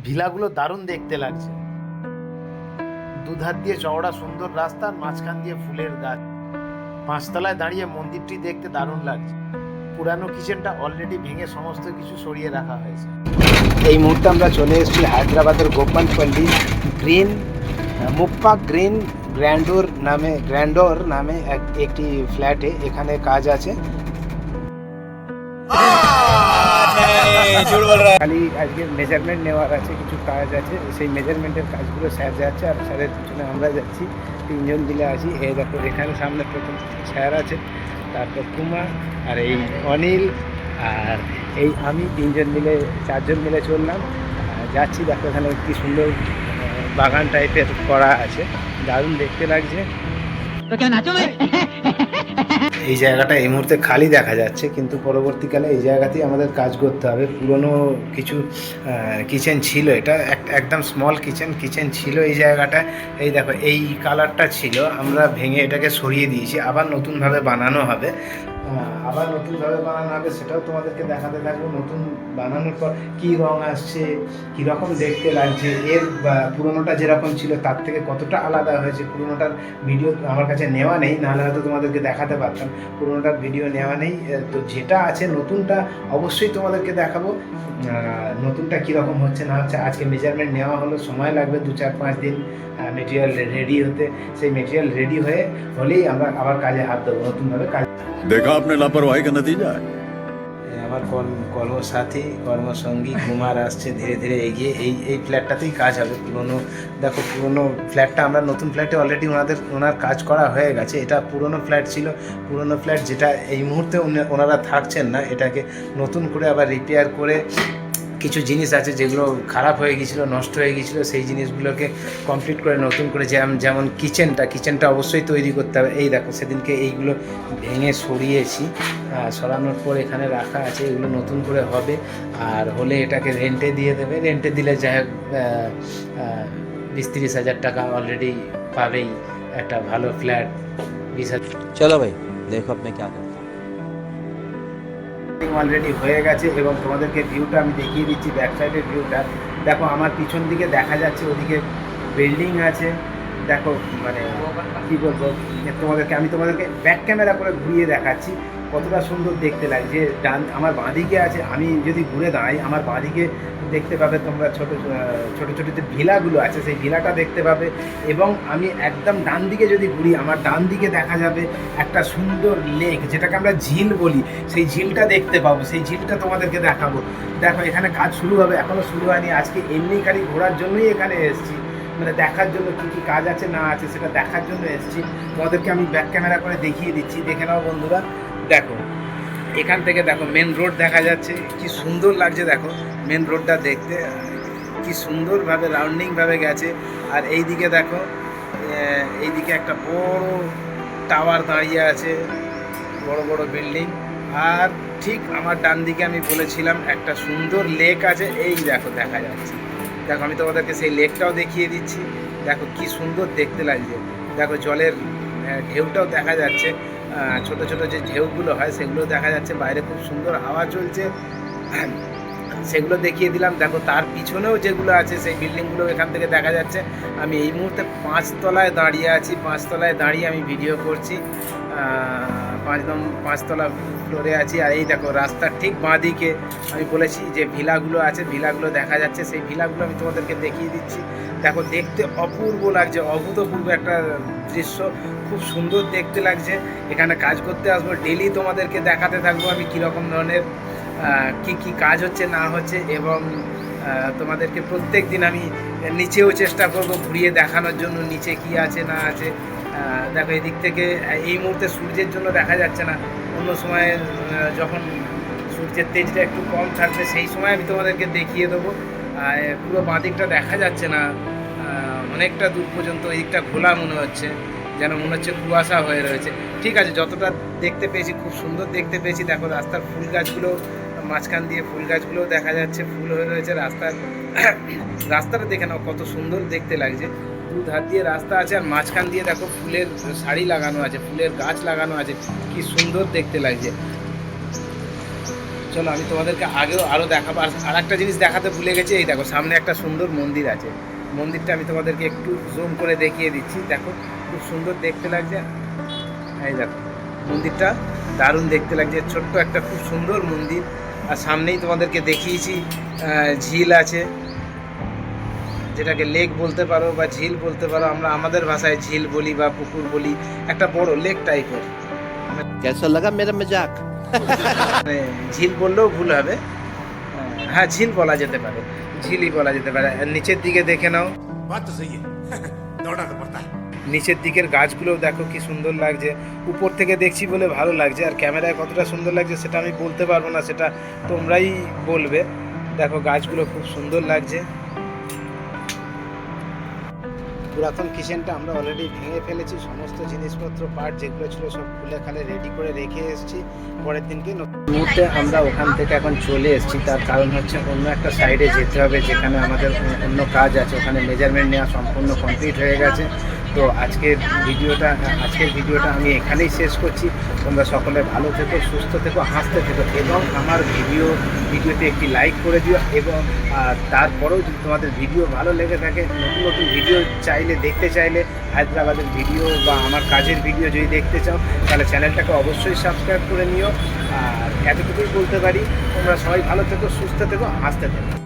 ভিলাগুলো দারুণ দেখতে লাগছে। দুধার দিয়ে চওড়া সুন্দর রাস্তা, মাঝখান দিয়ে ফুলের গাছ। পাঁচতলায় দাঁড়িয়ে মন্দিরটি দেখতে দারুণ লাগছে। পুরানো কিচেনটা অলরেডি ভেঙে সমস্ত কিছু সরিয়ে রাখা হয়েছে। এই মুহূর্তে আমরা চলে এসেছি হায়দ্রাবাদের গোপালপল্লী গ্রিন মুপ্পা গ্রিন গ্র্যান্ডোর নামে একটি ফ্ল্যাটে। এখানে কাজ আছে। খালি আজকে মেজারমেন্ট নেওয়ার আছে, কিছু কাজ আছে, সেই মেজারমেন্টের কাজগুলো স্যার যাচ্ছে আর স্যারের পিছনে আমরা যাচ্ছি। তিনজন মিলে আছি। এই দেখো এখানে সামনে প্রথম স্যার আছে, তারপর কুমার আর এই অনিল আর এই আমি, চারজন মিলে চললাম যাচ্ছি। দেখো এখানে কি সুন্দর বাগান টাইপের করা আছে, দারুণ দেখতে লাগছে। এই জায়গাটা এই মুহূর্তে খালি দেখা যাচ্ছে, কিন্তু পরবর্তীকালে এই জায়গাতেই আমাদের কাজ করতে হবে। পুরনো কিছু কিচেন ছিল, এটা একদম স্মল কিচেন ছিল এই জায়গাটা। এই দেখো এই কালারটা ছিল, আমরা ভেঙে এটাকে সরিয়ে দিয়েছি, আবার নতুনভাবে বানানো হবে। সেটাও তোমাদেরকে দেখাতে থাকবো। নতুন বানানোর পর কী রং আসছে, কীরকম দেখতে লাগছে, এর পুরোনোটা যেরকম ছিল তার থেকে কতটা আলাদা হয়েছে। পুরোনোটার ভিডিও আমার কাছে নেওয়া নেই, নাহলে হয়তো তোমাদেরকে দেখাতে পারতাম। পুরোনোটার ভিডিও নেওয়া নেই, তো যেটা আছে নতুনটা অবশ্যই তোমাদেরকে দেখাবো। নতুনটা কীরকম হচ্ছে না হচ্ছে। আজকে মেজারমেন্ট নেওয়া হলো, সময় লাগবে 2-4-5 দিন মেটেরিয়াল রেডি হতে। সেই মেটেরিয়াল রেডি হলেই আমরা আবার কাজে হাত দেবো নতুনভাবে কাজ। देखा आपने लापरवाही का नतीजा है। আমার কর্মসাথী কর্মসঙ্গী কুমার আসছে ধীরে ধীরে এগিয়ে। এই ফ্ল্যাটটাতেই কাজ হবে। পুরনো ফ্ল্যাটটা, আমরা নতুন ফ্ল্যাটে অলরেডি ওনার কাজ করা হয়ে গেছে। এটা পুরনো ফ্ল্যাট ছিল, পুরনো ফ্ল্যাট যেটা এই মুহূর্তে ওনারা থাকছেন না। এটাকে নতুন করে আবার রিপেয়ার করে কিছু জিনিস আছে যেগুলো খারাপ হয়ে গিয়েছিলো, নষ্ট হয়ে গিয়েছিলো, সেই জিনিসগুলোকে কমপ্লিট করে নতুন করে, যেমন কিচেনটা অবশ্যই তৈরি করতে হবে। এই দেখো সেদিনকে এইগুলো ভেঙে সরিয়েছি, সরানোর পর এখানে রাখা আছে। এগুলো নতুন করে হবে, আর হলে এটাকে রেন্টে দিয়ে দেবে। রেন্টে দিলে যাই হোক 20-30 হাজার টাকা অলরেডি পাবেই। একটা ভালো ফ্ল্যাট 20,000। चलो भाई देखो अब मैं क्या करता हूँ। অলরেডি হয়ে গেছে এবং তোমাদেরকে ভিউটা আমি দেখিয়ে দিচ্ছি, ব্যাক সাইডের ভিউটা। দেখো আমার পিছন দিকে দেখা যাচ্ছে, ওদিকে বিল্ডিং আছে। দেখো মানে কী বলবো, আমি তোমাদেরকে ব্যাক ক্যামেরা করে ঘুরিয়ে দেখাচ্ছি কতটা সুন্দর দেখতে লাগছে। আমার বাঁদিকে আছে, আমি যদি ঘুরে দাঁড়াই আমার বাঁদিকে দেখতে পাবে তোমরা ছোটো যে ভিলাগুলো আছে, সেই ভিলাটা দেখতে পাবে। এবং আমি একদম ডান দিকে যদি ঘুরি, আমার ডান দিকে দেখা যাবে একটা সুন্দর লেক, যেটাকে আমরা ঝিল বলি। সেই ঝিলটা দেখতে পাবো, সেই ঝিলটা তোমাদেরকে দেখাবো। দেখো এখানে কাজ শুরু হবে, এখনও শুরু হয়নি। আজকে এমনি খালি ঘোরার জন্যই এখানে এসেছি, মানে দেখার জন্য কী কাজ আছে না আছে সেটা দেখার জন্য এসেছি। তোমাদেরকে আমি ব্যাক ক্যামেরা করে দেখিয়ে দিচ্ছি, দেখে নাও বন্ধুরা। দেখো এখান থেকে দেখো মেন রোড দেখা যাচ্ছে, কি সুন্দর লাগছে। দেখো মেন রোডটা দেখতে কি সুন্দরভাবে রাউন্ডিংভাবে গেছে। আর এই দিকে দেখো, এইদিকে একটা বড় টাওয়ার দাঁড়িয়ে আছে, বড় বড় বিল্ডিং। আর ঠিক আমার ডান দিকে আমি বলেছিলাম একটা সুন্দর লেক আছে, এই দেখো দেখা যাচ্ছে। দেখো আমি তোমাদেরকে সেই লেকটাও দেখিয়ে দিচ্ছি। দেখো কি সুন্দর দেখতে লাগছে। দেখো জলের ঢেউটাও দেখা যাচ্ছে, ছোট ছোট যে ঢেউগুলো হয় সেগুলো দেখা যাচ্ছে। বাইরে খুব সুন্দর হাওয়া চলছে, সেগুলো দেখিয়ে দিলাম। দেখো তার পিছনেও যেগুলো আছে সেই বিল্ডিংগুলো এখান থেকে দেখা যাচ্ছে। আমি এই মুহূর্তে 5 তলায় দাঁড়িয়ে আছি, 5 তলায় দাঁড়িয়ে আমি ভিডিও করছি। 5 তলা ফ্লোরে আছি। আর এই দেখো রাস্তার ঠিক বাঁদিকে আমি বলেছি যে ভিলাগুলো আছে, ভিলাগুলো দেখা যাচ্ছে। সেই ভিলাগুলো আমি তোমাদেরকে দেখিয়ে দিচ্ছি। দেখো দেখতে অপূর্ব লাগছে, অভূতপূর্ব একটা দৃশ্য, খুব সুন্দর দেখতে লাগছে। এখানে কাজ করতে আসবো, ডেলি তোমাদেরকে দেখাতে থাকবো আমি কীরকম ধরনের কি কাজ হচ্ছে না হচ্ছে। এবং তোমাদেরকে প্রত্যেক দিন আমি নিচেও চেষ্টা করব ঘুরিয়ে দেখানোর জন্য নিচে কি আছে না আছে। দেখো এই দিক থেকে এই মুহূর্তে সূর্যের জন্য দেখা যাচ্ছে না, অন্য সময় যখন সূর্যের তেজটা একটু কম থাকবে সেই সময় আমি তোমাদেরকে দেখিয়ে দেবো। পুরো বাঁদিকটা দেখা যাচ্ছে না, অনেকটা দূর পর্যন্ত এই দিকটা খোলা মনে হচ্ছে, যেন মনে হচ্ছে কুয়াশা হয়ে রয়েছে। ঠিক আছে, যতটা দেখতে পেয়েছি খুব সুন্দর দেখতে পেয়েছি। দেখো রাস্তার ফুল গাছগুলো, মাঝখান দিয়ে ফুল গাছগুলোও দেখা যাচ্ছে, ফুল হয়ে রয়েছে রাস্তাটা দেখে নাও কত সুন্দর দেখতে লাগছে। দুধার দিয়ে রাস্তা আছে, আর মাঝখান দিয়ে দেখো ফুলের শাড়ি লাগানো আছে, ফুলের গাছ লাগানো আছে, কি সুন্দর দেখতে লাগছে। চলো আমি তোমাদেরকে আগেও আরও দেখাবো। আর একটা জিনিস দেখাতে ভুলে গেছি, এই দেখো সামনে একটা সুন্দর মন্দির আছে। মন্দিরটা আমি তোমাদেরকে একটু জুম করে দেখিয়ে দিচ্ছি। দেখো খুব সুন্দর দেখতে লাগছে। এই দেখো মন্দিরটা দারুণ দেখতে লাগছে, ছোট্ট একটা খুব সুন্দর মন্দির। আর সামনেই তোমাদেরকে দেখিয়েছি ঝিল আছে, যেটাকে লেক বলতে পারো বা ঝিল বলতে পারো, আমরা আমাদের ভাষায় ঝিল বলি বা পুকুর বলি, একটা বড় লেক টাইপের। कैसा लगा मेरा मजाक? মানে ঝিল বললেও ভুল হবে, হ্যাঁ ঝিল বলা যেতে পারে, ঝিলই বলা যেতে পারে। আর নিচের দিকে দেখে নাও, बात तो सही है दौड़ना तो पड़ता है। নিচের দিকের গাছগুলোও দেখো কি সুন্দর লাগছে। উপর থেকে দেখছি বলে ভালো লাগছে, আর ক্যামেরায় কতটা সুন্দর লাগছে সেটা আমি বলতে পারবো না, সেটা তোমরাই বলবে। দেখো গাছগুলো খুব সুন্দর লাগছে। পুরাতন কিচেনটা আমরা অলরেডি ভেঙে ফেলেছি, সমস্ত জিনিসপত্র পার্ট যেগুলো ছিল সব খুলে খালে রেডি করে রেখে এসেছি পরের দিনকে। মুহূর্তে আমরা ওখান থেকে এখন চলে এসেছি, তার কারণ হচ্ছে অন্য একটা সাইডে যেতে হবে, যেখানে আমাদের অন্য কাজ আছে। ওখানে মেজারমেন্ট নেওয়া সম্পূর্ণ কমপ্লিট হয়ে গেছে। তো আজকের ভিডিওটা আমি এখানেই শেষ করছি। তোমরা সকলে ভালো থেকো, সুস্থ থেকো, হাসতে থেকো, এবং আমার ভিডিওতে একটি লাইক করে দিও। এবং তারপরেও যদি তোমাদের ভিডিও ভালো লেগে থাকে, নতুন নতুন ভিডিও দেখতে চাইলে, হায়দ্রাবাদের ভিডিও বা আমার কাজের ভিডিও যদি দেখতে চাও, তাহলে চ্যানেলটাকে অবশ্যই সাবস্ক্রাইব করে নিও। আর এতটুকুই বলতে পারি, তোমরা সবাই ভালো থেকো, সুস্থ থেকো, হাসতে থেকো।